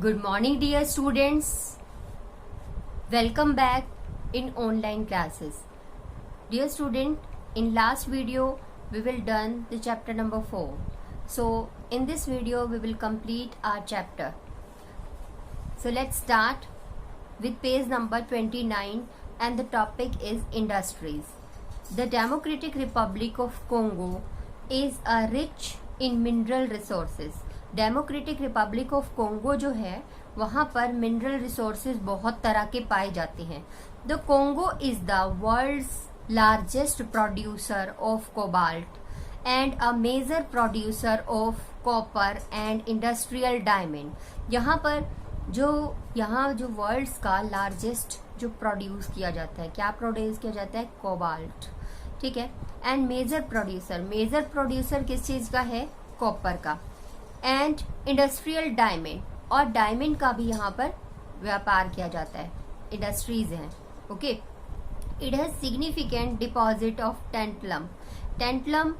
Good morning, dear students. Welcome back in online classes. Dear student, in last video we will done the chapter number 4. So in this video we will complete our chapter. So let's start with page number 29 and the topic is industries. The Democratic Republic of Congo is rich in mineral resources. Democratic Republic of Congo जो है वहाँ पर mineral resources बहुत तरह के पाए जाते हैं. The Congo is the world's largest producer of cobalt and a major producer of copper and industrial diamond. यहाँ जो वर्ल्ड्स का लार्जेस्ट जो प्रोड्यूस किया जाता है, क्या प्रोड्यूस किया जाता है? कोबाल्ट. ठीक है. एंड मेजर प्रोड्यूसर किस चीज का है? कॉपर का. एंड इंडस्ट्रियल डायमंड, और डायमंड का भी यहाँ पर व्यापार किया जाता है, इंडस्ट्रीज हैं. Okay. It has significant deposit of tantalum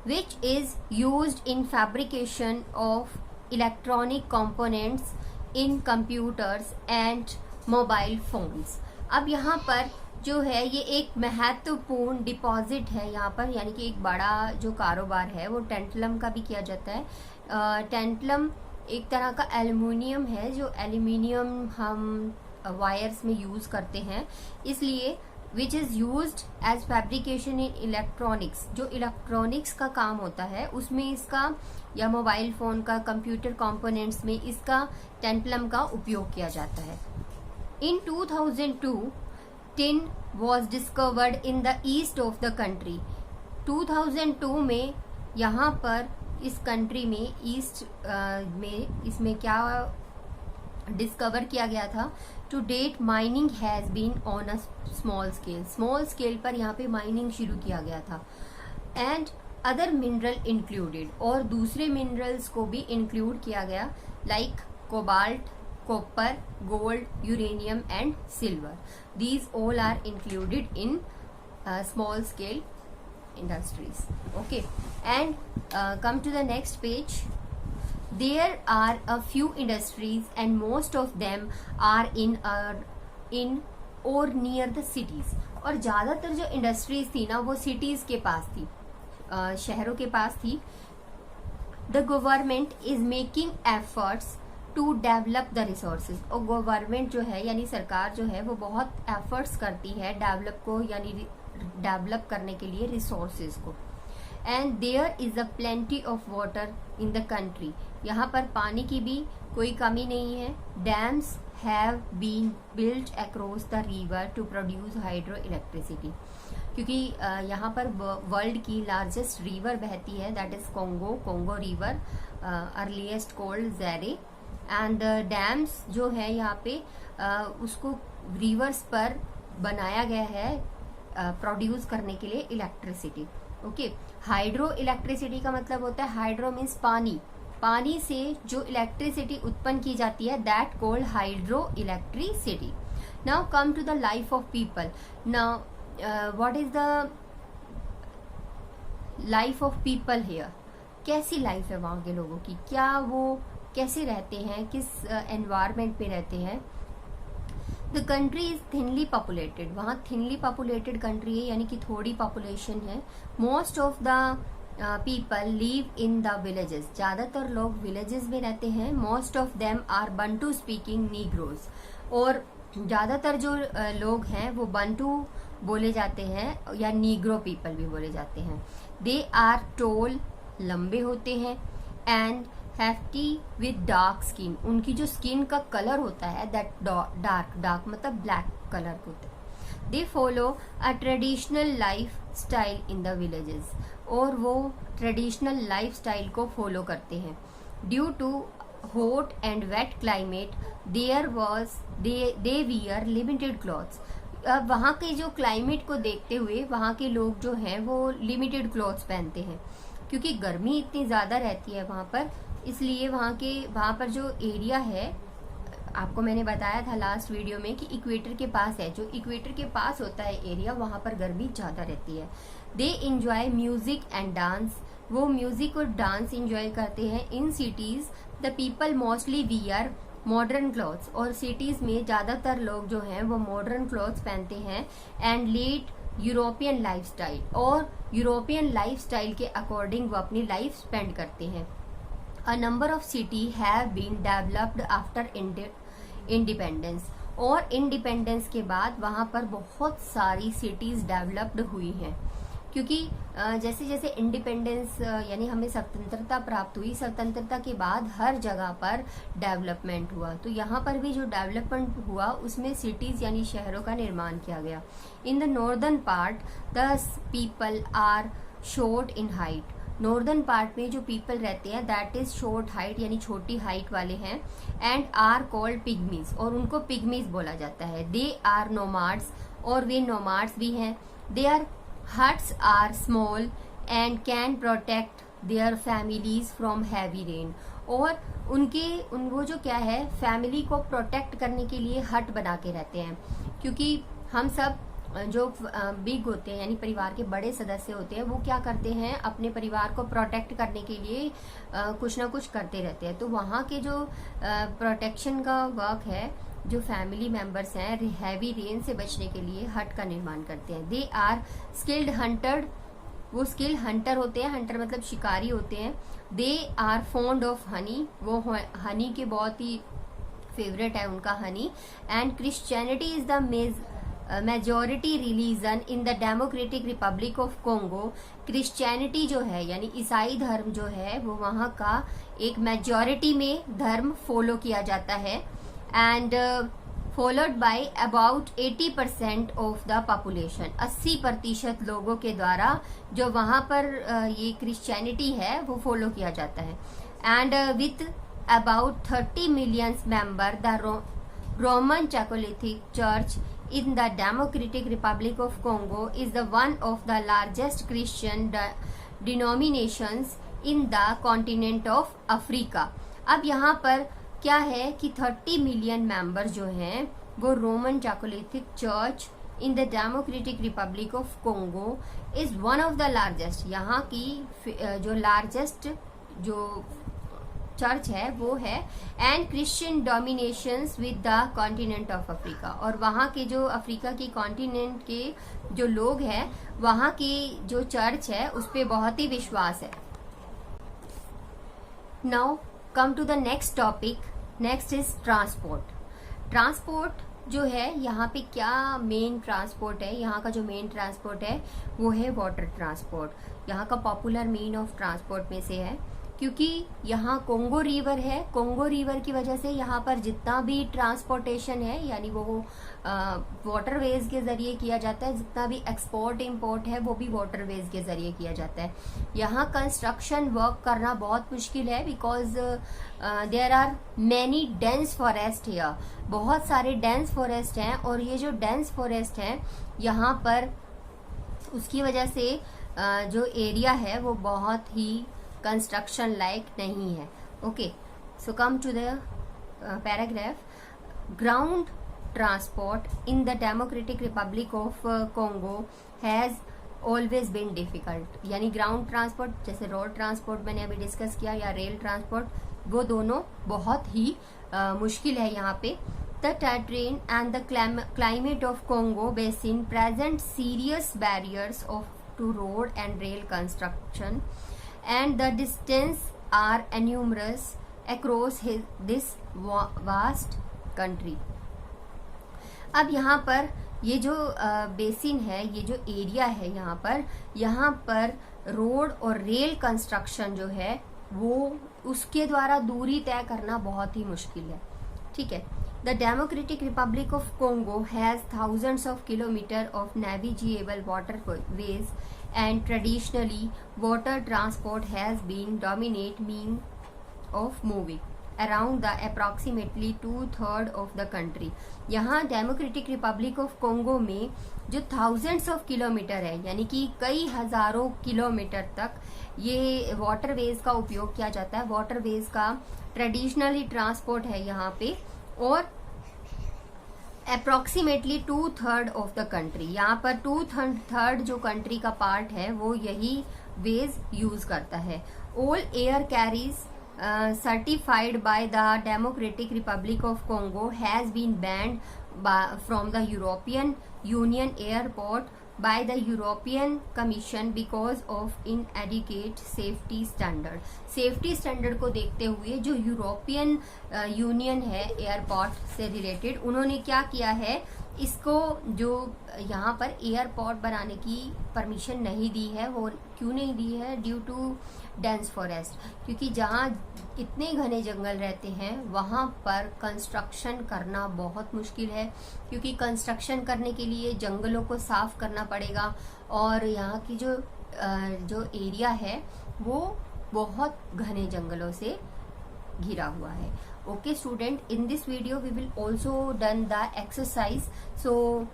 which is used in fabrication of electronic components in computers and mobile phones. अब यहाँ पर जो है ये एक महत्वपूर्ण डिपॉजिट है यहाँ पर, यानी कि एक बड़ा जो कारोबार है वो टेंटलम का भी किया जाता है. टेंटलम एक तरह का एल्युमिनियम है, जो एल्युमिनियम हम वायर्स में यूज करते हैं, इसलिए which is used as fabrication in electronics. जो इलेक्ट्रॉनिक्स का काम होता है उसमें इसका, या मोबाइल फोन का, कंप्यूटर कंपोनेंट्स में इसका टेंटलम का उपयोग किया जाता है. In 2002 tin was discovered in the east of the country. 2002 में यहाँ पर इस कंट्री में ईस्ट में इसमें क्या डिस्कवर किया गया था? To date mining has been on a small scale पर यहाँ पे माइनिंग शुरू किया गया था. एंड अदर मिनरल इंक्लूडेड, और दूसरे मिनरल्स को भी इंक्लूड किया गया, like cobalt, copper, gold, uranium and silver. These all are included in small scale industries. Okay, and come to the next page. There are a few industries and most of them are in or near the cities. और ज़्यादातर जो industries थी ना वो cities के पास थी, शहरों के पास थी. The government is making efforts to develop the resources. और गवर्नमेंट जो है यानी सरकार जो है वो बहुत एफर्ट्स करती है डेवलप को, यानी डेवलप करने के लिए रिसोर्सेज को. And there is a plenty of water in the country. यहाँ पर पानी की भी कोई कमी नहीं है. Dams have been built across the river to produce hydro electricity. क्योंकि यहाँ पर वर्ल्ड की लार्जेस्ट रिवर बहती है, that is Congo river, earliest called Zaire. And dams जो है यहाँ पे उसको रिवर्स पर बनाया गया है प्रोड्यूस करने के लिए इलेक्ट्रिसिटी. ओके. हाइड्रो इलेक्ट्रिसिटी का मतलब होता है, हाइड्रो मीन्स पानी से जो इलेक्ट्रिसिटी उत्पन्न की जाती है, that called hydro electricity. Now come to the life of people. Now what is the life of people here? कैसी लाइफ है वहाँ के लोगों की, क्या वो कैसे रहते हैं, किस एनवायरमेंट में रहते हैं. The country is thinly populated. वहाँ थिनली पॉपुलेटेड कंट्री है, यानी कि थोड़ी पॉपुलेशन है. Most of the people live in the villages. ज़्यादातर लोग विलेजेस में रहते हैं. Most of them are Bantu speaking negroes. और ज़्यादातर जो लोग हैं वो बंटू बोले जाते हैं, या नीग्रो पीपल भी बोले जाते हैं. दे आर टोल, लंबे होते हैं. And hefty with dark skin. उनकी जो स्किन का कलर होता है दैट डार्क मतलब ब्लैक कलर होता है. They follow a traditional life style in the villages. और वो ट्रेडिशनल लाइफ स्टाइल को फॉलो करते हैं. Due to hot and wet climate they wear limited clothes. अब वहाँ के जो क्लाइमेट को देखते हुए वहाँ के लोग जो हैं वो लिमिटेड क्लॉथ्स पहनते हैं, क्योंकि गर्मी इतनी ज़्यादा रहती है वहाँ पर. इसलिए वहाँ पर जो एरिया है, आपको मैंने बताया था लास्ट वीडियो में कि इक्वेटर के पास है. जो इक्वेटर के पास होता है एरिया, वहाँ पर गर्मी ज़्यादा रहती है. They enjoy music and dance. वो म्यूजिक और डांस इंजॉय करते हैं. In cities the people mostly wear modern clothes, और सिटीज में ज्यादातर लोग जो हैं वो मॉडर्न क्लॉथ्स पहनते हैं, एंड लीड यूरोपियन लाइफस्टाइल, और यूरोपियन लाइफस्टाइल के अकॉर्डिंग वो अपनी लाइफ स्पेंड करते हैं। A number of city have been developed after independence, और इंडिपेंडेंस के बाद वहां पर बहुत सारी सिटीज डेवलप्ड हुई हैं, क्योंकि जैसे जैसे इंडिपेंडेंस यानी हमें स्वतंत्रता प्राप्त हुई, स्वतंत्रता के बाद हर जगह पर डेवलपमेंट हुआ, तो यहाँ पर भी जो डेवलपमेंट हुआ उसमें सिटीज यानी शहरों का निर्माण किया गया। In the northern part the people are short in height, northern part में जो पीपल रहते हैं दैट इज शॉर्ट हाइट यानी छोटी हाइट वाले हैं, एंड आर कॉल्ड पिग्मीज, और उनको पिग्मीज बोला जाता है। दे आर नोमाड्स, और वे नोमाड्स भी हैं। They are huts are small and can protect their families from heavy rain, और वो जो क्या है फैमिली को प्रोटेक्ट करने के लिए हट बना के रहते हैं, क्योंकि हम सब जो बिग होते हैं यानी परिवार के बड़े सदस्य होते हैं वो क्या करते हैं अपने परिवार को प्रोटेक्ट करने के लिए कुछ ना कुछ करते रहते हैं। तो वहाँ के जो प्रोटेक्शन का वर्क है, जो फैमिली मेंबर्स हैं हैवी रेन से बचने के लिए हट का निर्माण करते हैं। दे आर स्किल्ड हंटर, वो स्किल्ड हंटर होते हैं, हंटर मतलब शिकारी होते हैं। They are fond of honey, वो हनी के बहुत ही फेवरेट है उनका honey. And Christianity is the majority religion in the Democratic Republic of Congo, Christianity जो है यानी ईसाई धर्म जो है वो वहाँ का एक मेजोरिटी में धर्म फॉलो किया जाता है, and followed by about 80% of the population, 80% लोगों के द्वारा जो वहाँ पर ये क्रिश्चियनिटी है वो फॉलो किया जाता है। And with about 30 million member the Roman Catholic church in the Democratic Republic of Congo is the one of the largest Christian denominations in the continent of Africa। अब यहाँ पर क्या है कि 30 मिलियन मेंबर जो हैं वो Roman Catholic church in the Democratic Republic of Congo is one of the largest, यहाँ की जो लार्जेस्ट जो चर्च है वो है, and Christian dominations with the continent of Africa, और वहाँ के जो अफ्रीका की कॉन्टिनेंट के जो लोग हैं वहाँ की जो चर्च है उस पर बहुत ही विश्वास है। Now come to the next topic, next is transport. Transport जो है यहाँ पे क्या मेन ट्रांसपोर्ट है, यहाँ का जो मेन ट्रांसपोर्ट है वो है वाटर ट्रांसपोर्ट, यहाँ का पॉपुलर मीन ऑफ ट्रांसपोर्ट में से है, क्योंकि यहाँ कोंगो रिवर है, कोंगो रिवर की वजह से यहाँ पर जितना भी ट्रांसपोर्टेशन है यानी वो वाटरवेज के जरिए किया जाता है, जितना भी एक्सपोर्ट इंपोर्ट है वो भी वाटरवेज के जरिए किया जाता है। यहाँ कंस्ट्रक्शन वर्क करना बहुत मुश्किल है, because there are many dense forest here, बहुत सारे डेंस फॉरेस्ट हैं, और ये जो डेंस फॉरेस्ट है यहाँ पर उसकी वजह से जो एरिया है वो बहुत ही कंस्ट्रक्शन लायक नहीं है। Okay, so come to the paragraph. Ground transport in the Democratic Republic of Congo has always been difficult, यानी ग्राउंड ट्रांसपोर्ट जैसे रोड ट्रांसपोर्ट मैंने अभी डिस्कस किया या रेल ट्रांसपोर्ट, वो दोनों बहुत ही मुश्किल है यहाँ पे। The terrain and the climate of Congo basin present serious barriers to road and rail construction, and the distance are enormous across this vast country। अब यहाँ पर ये जो बेसिन है, ये जो एरिया है यहाँ पर रोड और रेल कंस्ट्रक्शन जो है वो उसके द्वारा दूरी तय करना बहुत ही मुश्किल है। ठीक है। The Democratic Republic of Congo has thousands of kilometers of navigable waterways, and traditionally water transport has been dominant means of moving around the approximately 2/3 of the country। यहाँ डेमोक्रेटिक रिपब्लिक ऑफ कोंगो में जो thousands of kilometre है यानी कि कई हजारों kilometre तक ये वाटरवेज का उपयोग किया जाता है। वाटरवेज का ट्रेडिशनली ट्रांसपोर्ट है यहाँ पे, और अप्रोक्सीमेटली 2/3 ऑफ द कंट्री, यहाँ पर 2/3 जो कंट्री का पार्ट है वो यही वेज यूज करता है। All air carries certified by the Democratic Republic of Congo has been banned from the European Union airport by the European Commission because of inadequate safety standard. Safety standard को देखते हुए जो European union है airport से related, उन्होंने क्या किया है, इसको जो यहाँ पर एयरपोर्ट बनाने की परमिशन नहीं दी है। वो क्यों नहीं दी है? ड्यू टू डेंस फॉरेस्ट, क्योंकि जहाँ इतने घने जंगल रहते हैं वहाँ पर कंस्ट्रक्शन करना बहुत मुश्किल है, क्योंकि कंस्ट्रक्शन करने के लिए जंगलों को साफ करना पड़ेगा और यहाँ की जो एरिया है वो बहुत घने जंगलों से घिरा हुआ है। Okay student, in this video we will also done the exercise, so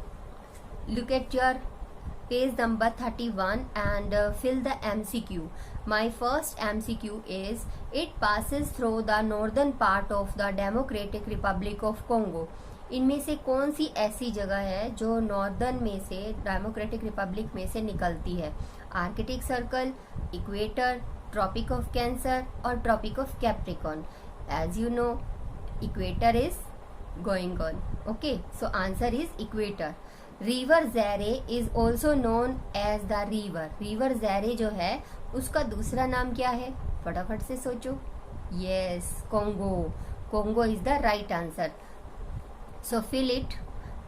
look at your page number 31 and fill the MCQ. My first MCQ is, it passes through the northern part of the Democratic Republic of Congo. इनमें से कौन सी ऐसी जगह है जो northern में से democratic Republic में से निकलती है? Arctic Circle, equator, Tropic of Cancer और Tropic of Capricorn. As you know, equator is going on. Okay, so answer is equator. River Zaire is also known as the river. River Zaire जो है उसका दूसरा नाम क्या है? फटाफट से सोचो. Yes, Congo. Congo is the right answer. So fill it.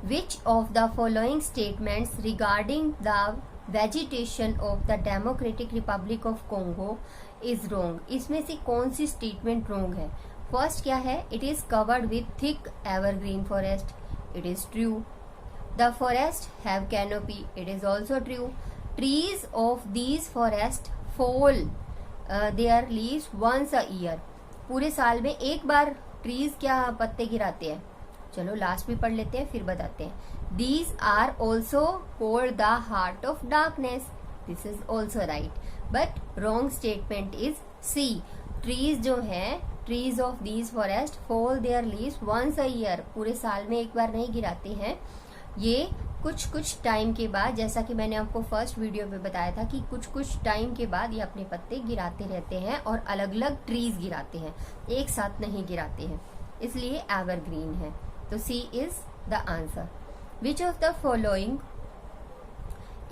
Which of the following statements regarding the vegetation of the Democratic Republic of Congo is wrong? इसमें से कौन सी स्टेटमेंट रॉन्ग है? फर्स्ट क्या है? It is covered with thick evergreen forest. It is true. The forest have canopy. It is also true. Trees of these forest fall their leaves once a year. पूरे साल में एक बार trees क्या पत्ते गिराते हैं? चलो लास्ट में पढ़ लेते हैं फिर बताते हैं. These are also called the heart of darkness. This is also right, but wrong statement is C. Trees जो है, trees of these forest fall their leaves once a year. पूरे साल में एक बार नहीं गिराते हैं. ये कुछ टाइम के बाद, जैसा कि मैंने आपको फर्स्ट वीडियो में बताया था कि कुछ टाइम के बाद ये अपने पत्ते गिराते रहते हैं और अलग अलग ट्रीज गिराते हैं, एक साथ नहीं गिराते हैं, इसलिए एवरग्रीन है. तो C is the answer. Which of the following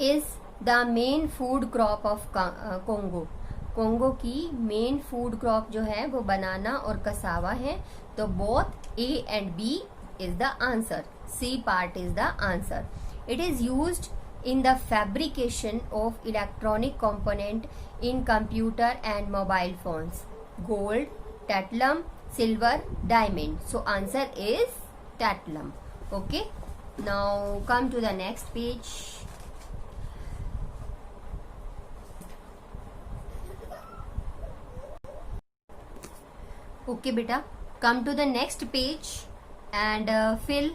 is the main food crop of Congo? Congo की मेन फूड क्रॉप जो है वो बनाना और कसावा है. तो both A and B is the answer. C part is the answer. It is used in the fabrication of electronic component in computer and mobile phones. Gold, platinum, silver, diamond. So answer is platinum. Okay. Now come to the next page. Okay beta, come to the next page and fill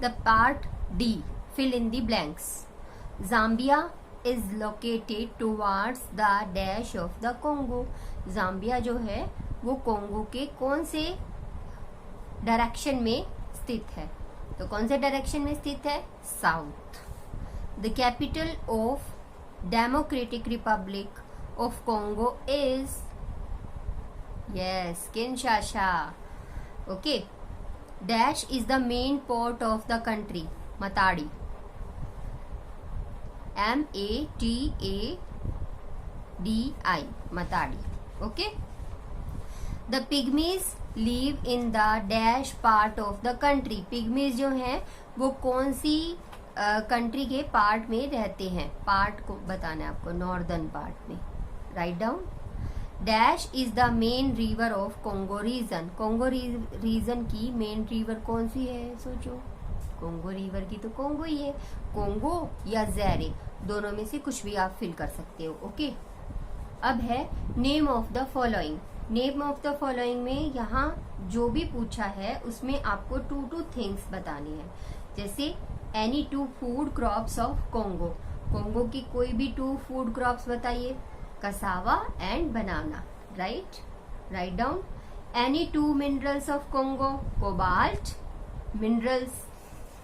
the part D. Fill in the blanks. Zambia is located towards the dash of the Congo. Zambia जो है वो Congo के कौन से direction में स्थित है? तो कौन से डायरेक्शन में स्थित है? South. The capital of democratic Republic of Congo is yes Kinshasa. Okay. Dash is the main port of the country. Matadi. Matadi. Matadi. Okay. The pygmies live in the dash part of the country. Pygmies जो हैं वो कौन सी country के part में रहते हैं? Part को बताना है आपको, नॉर्दर्न पार्ट में. Right down. Dash is the main river of Congo region. Congo region की मेन रिवर कौन सी है? सोचो. कोंगो रिवर की तो कोंगो ही है. कोंगो या ज़ैरे, दोनों में से कुछ भी आप फिल कर सकते हो. ओके. अब है name of the following. Name of the following में यहाँ जो भी पूछा है उसमें आपको टू थिंग्स बतानी है. जैसे any 2 food crops of Congo. Congo की कोई भी 2 फूड क्रॉप्स बताइए. Cassava and banana. Right. Write down. Any 2 minerals of Congo. Cobalt minerals,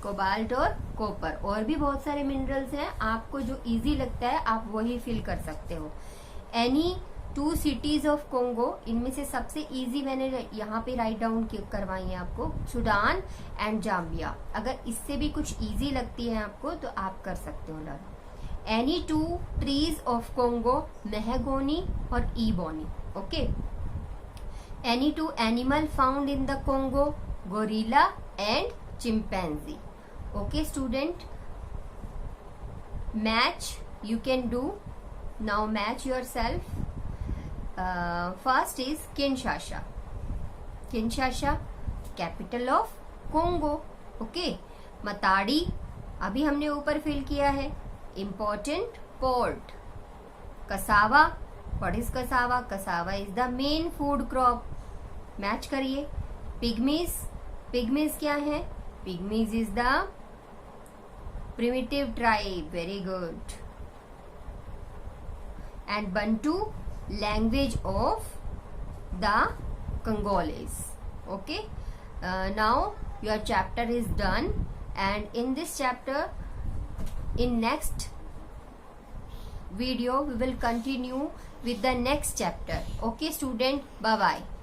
cobalt और कॉपर. और भी बहुत सारे मिनरल्स हैं, आपको जो इजी लगता है आप वही फिल कर सकते हो. एनी 2 cities ऑफ कोंगो, इनमें से सबसे इजी मैंने यहाँ पे राइट डाउन करवाई है आपको, सूडान एंड जाम्बिया। अगर इससे भी कुछ इजी लगती है आपको तो आप कर सकते हो learn. Any 2 trees of Congo, mahogany और ebony. Okay, any 2 animal found in the Congo, gorilla and chimpanzee. Okay student, match you can do now, match yourself. First is Kinshasa. Kinshasa capital of Congo. Okay, Matadi अभी हमने ऊपर fill किया है, important port. Cassava, what is cassava? Cassava is the main food crop. Match करिए। Pygmies, pygmies क्या है? Pygmies is the primitive tribe. Very good. And Bantu, language of the Congolese. Okay, now your chapter is done, and in this chapter, in next video we will continue with the next chapter. Okay student, bye bye.